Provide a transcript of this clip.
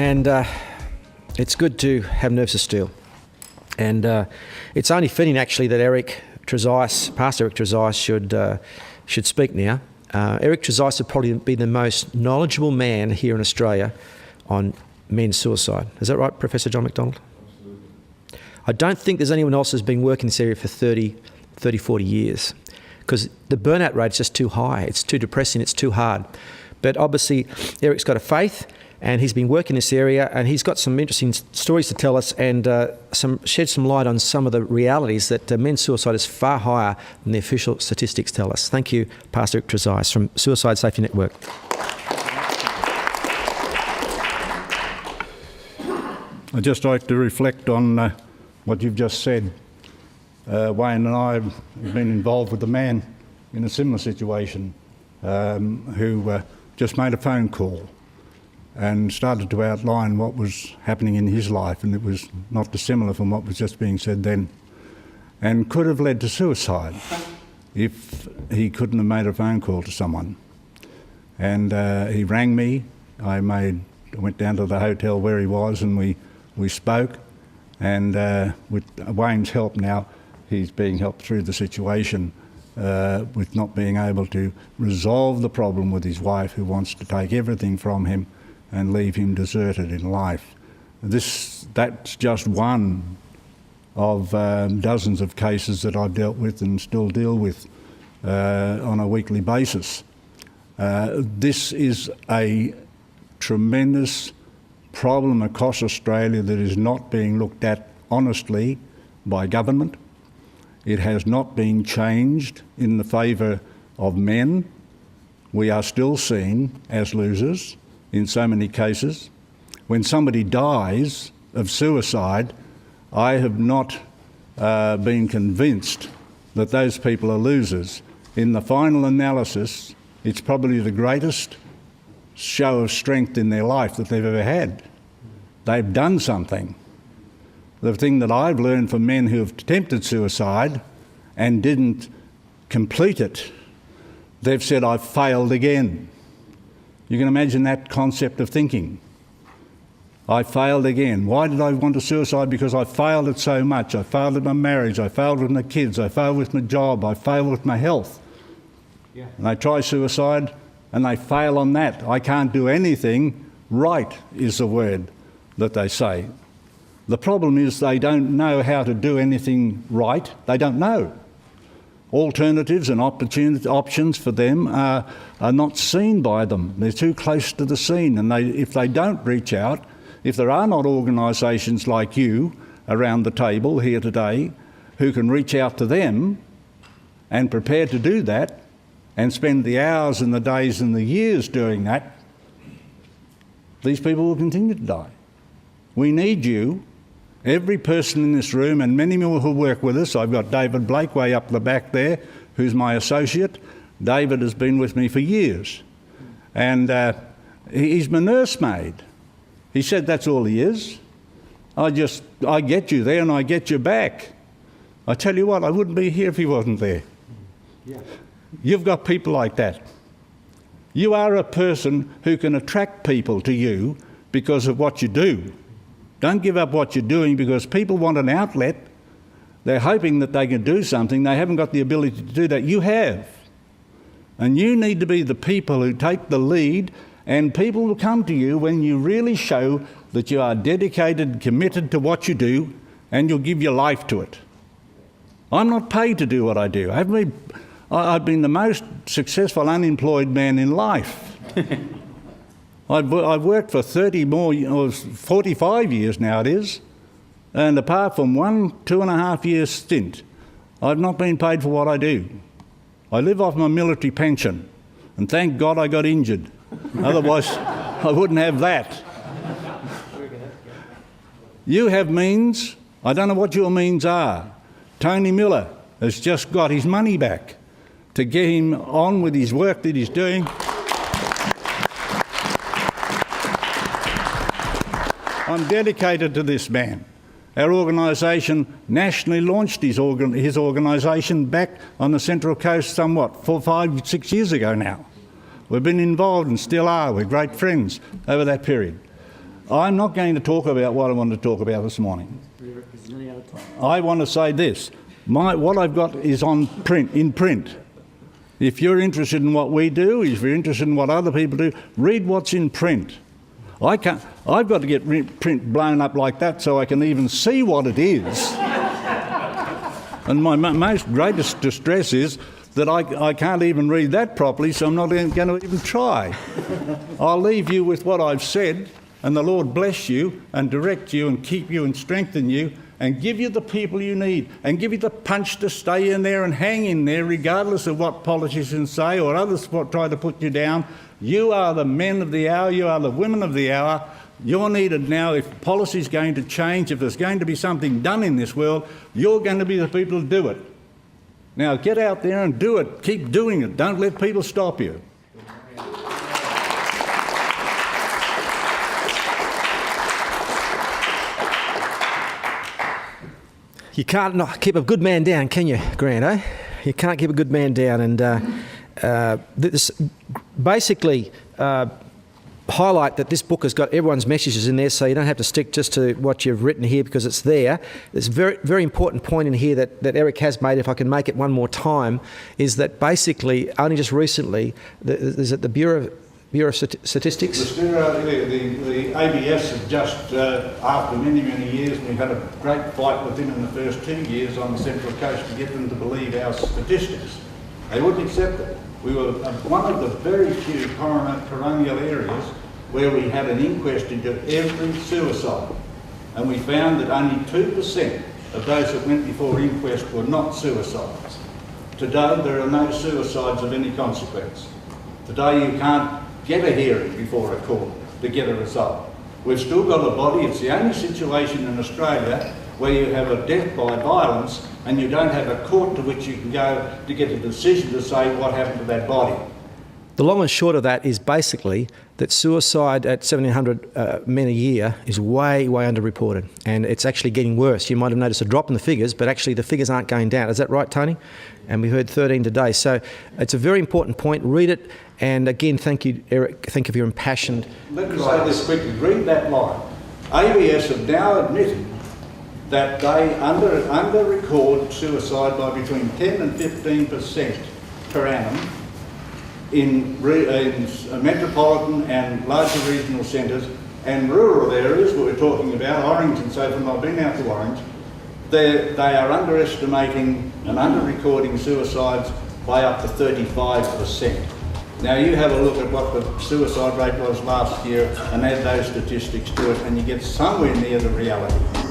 and it's good to have nerves of steel. And it's only fitting, actually, that Pastor Eric Trezise should speak now. Eric Trezise would probably be the most knowledgeable man here in Australia on men's suicide. Is that right, Professor John McDonald? Absolutely. I don't think there's anyone else who's been working in this area for 30, 40 years, because the burnout rate is just too high. It's too depressing. It's too hard. But obviously, Eric's got a faith, and he's been working in this area, and he's got some interesting stories to tell us, and shed some light on some of the realities that men's suicide is far higher than the official statistics tell us. Thank you, Pastor Eric Trezise from Suicide Safety Network. I'd just like to reflect on what you've just said. Wayne and I have been involved with a man in a similar situation who just made a phone call and started to outline what was happening in his life, and it was not dissimilar from what was just being said then, and could have led to suicide if he couldn't have made a phone call to someone. And he rang me. I went down to the hotel where he was, and we spoke, and with Wayne's help now, he's being helped through the situation with not being able to resolve the problem with his wife, who wants to take everything from him and leave him deserted in life. That's just one of dozens of cases that I've dealt with and still deal with on a weekly basis. This is a tremendous problem across Australia that is not being looked at honestly by government. It has not been changed in the favour of men. We are still seen as losers in so many cases. When somebody dies of suicide, I have not been convinced that those people are losers. In the final analysis, it's probably the greatest show of strength in their life that they've ever had. They've done something. The thing that I've learned from men who have attempted suicide and didn't complete it, they've said, I've failed again. You can imagine that concept of thinking. I failed again. Why did I want to suicide? Because I failed at so much. I failed at my marriage, I failed with my kids, I failed with my job, I failed with my health. Yeah. And they try suicide and they fail on that. I can't do anything right, is the word that they say. The problem is they don't know how to do anything right. They don't know. Alternatives and options for them are not seen by them. They're too close to the scene, and if they don't reach out, if there are not organisations like you around the table here today who can reach out to them and prepare to do that and spend the hours and the days and the years doing that, these people will continue to die. We need you. Every person in this room, and many more who work with us. I've got David Blake way up the back there, who's my associate. David has been with me for years. And he's my nursemaid. He said that's all he is. I get you there and I get you back. I tell you what, I wouldn't be here if he wasn't there. Yeah. You've got people like that. You are a person who can attract people to you because of what you do. Don't give up what you're doing because people want an outlet. They're hoping that they can do something. They haven't got the ability to do that. You have. And you need to be the people who take the lead, and people will come to you when you really show that you are dedicated, committed to what you do, and you'll give your life to it. I'm not paid to do what I do. I've been the most successful unemployed man in life. I've worked for 45 years now it is, and apart from 2.5 years stint, I've not been paid for what I do. I live off my military pension, and thank God I got injured. Otherwise, I wouldn't have that. You have means. I don't know what your means are. Tony Miller has just got his money back to get him on with his work that he's doing. I'm dedicated to this man. Our organisation nationally launched his organisation back on the Central Coast 4, 6 years ago now. We've been involved and still are. We're great friends over that period. I'm not going to talk about what I want to talk about this morning. I want to say this. What I've got is in print. If you're interested in what we do, if you're interested in what other people do, read what's in print. I've got to get print blown up like that so I can even see what it is. And my greatest distress is that I can't even read that properly, so I'm not going to even try. I'll leave you with what I've said, and the Lord bless you and direct you and keep you and strengthen you and give you the people you need and give you the punch to stay in there and hang in there regardless of what politicians say or others try to put you down. You are the men of the hour, you are the women of the hour. You're needed now. If policy is going to change, if there's going to be something done in this world, you're going to be the people to do it. Now get out there and do it. Keep doing it. Don't let people stop you. You can't not keep a good man down, can you, Grant, eh? You can't keep a good man down. And this basically highlight that this book has got everyone's messages in there, so you don't have to stick just to what you've written here because it's there. There's a very, very important point in here that Eric has made, if I can make it one more time, is that basically only just recently, is it the Bureau of Statistics? The ABS have just, after many, many years, we've had a great fight with them in the first 2 years on the Central Coast to get them to believe our statistics. They wouldn't accept it. We were one of the very few coronial areas where we had an inquest into every suicide. And we found that only 2% of those that went before inquest were not suicides. Today, there are no suicides of any consequence. Today, you can't get a hearing before a court to get a result. We've still got a body. It's the only situation in Australia where you have a death by violence and you don't have a court to which you can go to get a decision to say what happened to that body. The long and short of that is basically that suicide at 1,700 men a year is way, way underreported, and it's actually getting worse. You might have noticed a drop in the figures, but actually the figures aren't going down. Is that right, Tony? And we heard 13 today. So it's a very important point. Read it, and again, thank you, Eric. Thank you for your impassioned... Let me say this quickly. Read that line. ABS have now admitted that they under-record suicide by between 10 and 15% per annum in metropolitan and larger regional centres and rural areas that we're talking about, Orange and so forth. I've been out to Orange. They are underestimating and under-recording suicides by up to 35%. Now you have a look at what the suicide rate was last year and add those statistics to it and you get somewhere near the reality.